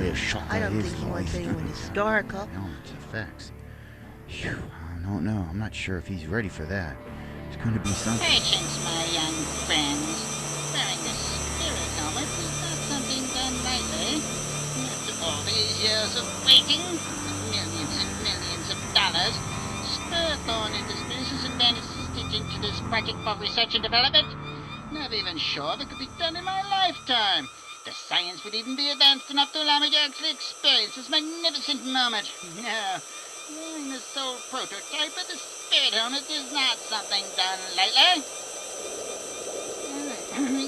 a shock I don't is, think he though. wants anyone historical. Elements, effects. Phew, I don't know. I'm not sure if he's ready for that. It's going to be something. Patience, my young friends. Wearing the spirit helmet is not something done lightly. After all these years of waiting, millions and millions of dollars, Spurthorn Industries has invested into this project for research and development. Never even sure if it could be done in my lifetime. The science would even be advanced enough to allow me to actually experience this magnificent moment. No, wearing the sole prototype of the spirit helmet is not something done lightly.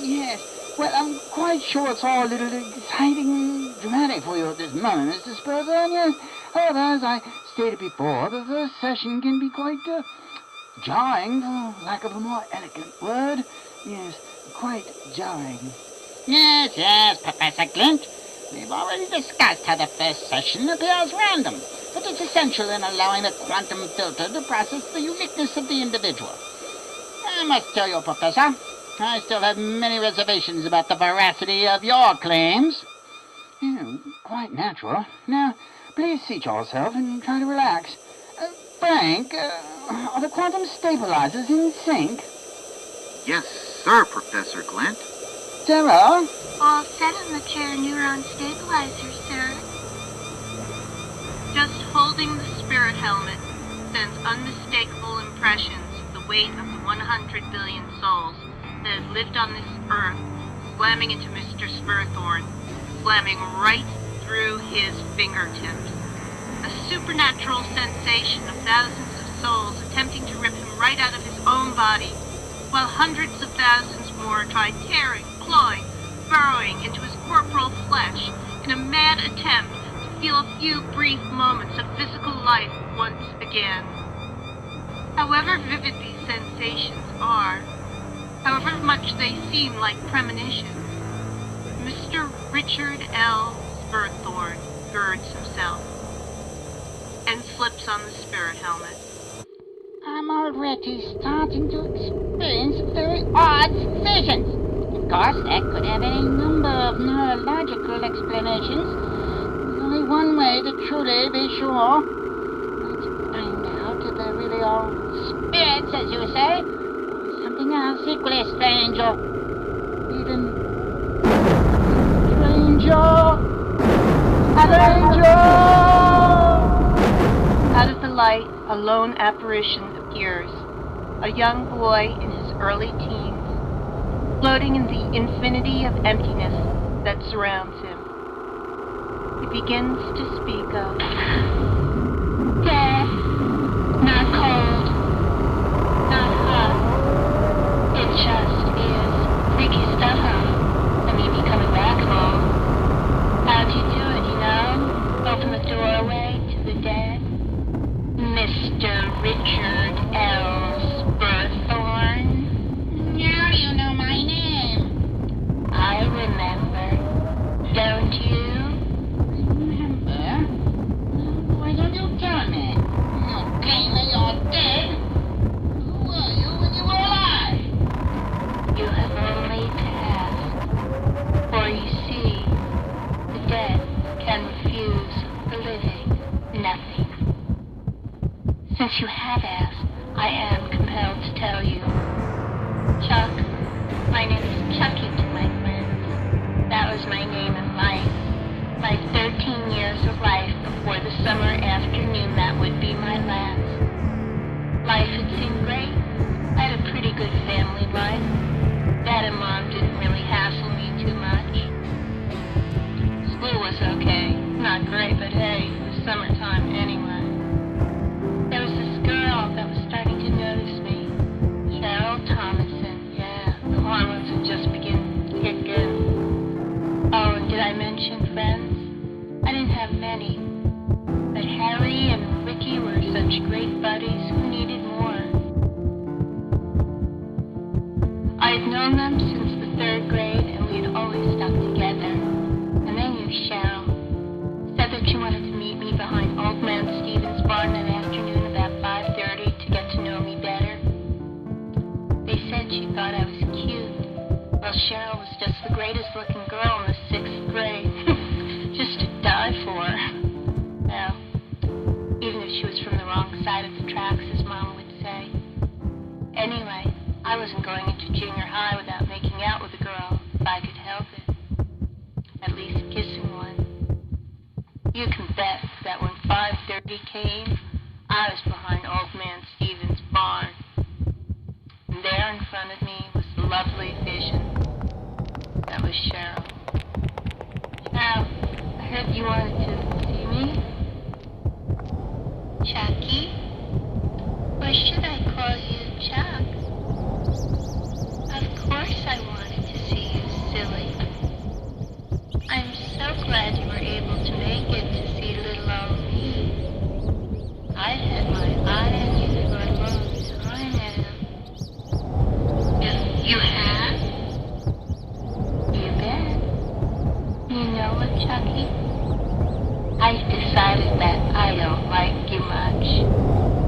Yes, well, I'm quite sure it's all a little exciting and dramatic for you at this moment, Mr. Spurthorn. Yes. However, as I stated before, the first session can be quite jarring, for lack of a more elegant word. Yes, quite jarring. Yes, Professor Glint. We've already discussed how the first session appears random, but it's essential in allowing the quantum filter to process the uniqueness of the individual. I must tell you, Professor, I still have many reservations about the veracity of your claims. Quite natural. Now, please seat yourself and try to relax. Frank, are the quantum stabilizers in sync? Yes, sir, Professor Glint. Sarah? All set on the chair neuron stabilizer, sir. Just holding the spirit helmet sends unmistakable impressions of the weight of the 100 billion souls that have lived on this earth, slamming into Mr. Spurthorn, slamming right through his fingertips. A supernatural sensation of thousands of souls attempting to rip him right out of his own body, while hundreds of thousands more try tearing, clawing, burrowing into his corporal flesh in a mad attempt to feel a few brief moments of physical life once again. However vivid these sensations are, however much they seem like premonitions, Mr. Richard L. Spurthorn girds himself and slips on the spirit helmet. I'm already starting to experience very odd visions. Of course, that could have any number of neurological explanations. There's only one way to truly be sure. Let's find out if they're really all spirits, as you say, or something else equally strange, or even stranger. Out of the light, a lone apparition appears, a young boy in his early teens, floating in the infinity of emptiness that surrounds him. He begins to speak of death, not cold, not hot. It just is. Freaky stuff, huh? I mean, you coming back home. How'd you do it, you know? Open the doorway to the dead? Mr. Richard L. Spurthorn? Now you know my name. I remember. Don't you? Remember? Why don't you tell me? You claim that you're dead. Who were you when you were alive? You have only to ask. For you see, the dead can refuse the living nothing. Since you have asked, I am compelled to tell you. Chuck, my name is Chucky to my friends. That was my name in life. My 13 years of life before the summer afternoon that would be my last. Life had seemed great. I had a pretty good family life. Dad and Mom didn't really hassle me too much. School was okay. Not great, but hey, it was summertime anyway. There was this girl that was starting to notice me. Cheryl Thomason. Yeah, the hormones would just begin to kick in. Oh, and did I mention friends? I didn't have many. But Harry and Ricky were such great buddies who needed more. I had known them since the 3rd grade, and we had always stuck together. And they knew Cheryl. Said that she wanted to meet me behind Old Man Steve's wasn't going into junior high without making out with a girl, if I could help it. At least kissing one. You can bet that when 5:30 came, I was behind Old Man Stevens' barn. And there in front of me was the lovely vision. That was Cheryl. Cheryl, I heard you wanted to see me. Chucky? Or should I call you Chuck? Of course I wanted to see you, silly. I'm so glad you were able to make it to see little old me. I've had my eye on you for a long time now. You have? You bet. You know what, Chucky? I've decided that I don't like you much.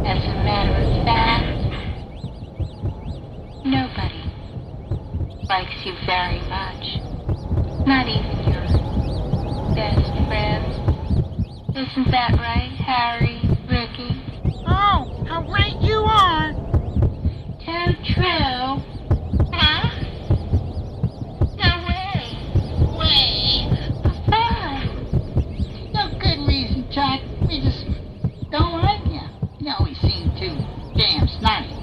As a matter of fact, nobody likes you very much. Not even your best friend. Isn't that right, Harry, Ricky? Oh, how right you are. Too true. Huh? No way. Fine. No good reason, Chuck. We just don't like you. You always seem too damn snotty.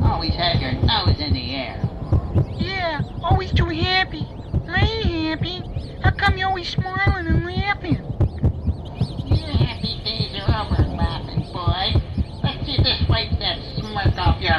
Always have your nose in the air. Yeah, always too happy. I ain't happy. How come you always smiling and laughing? Your happy days are over, laughing boy. Let's see this wipe that smirk off your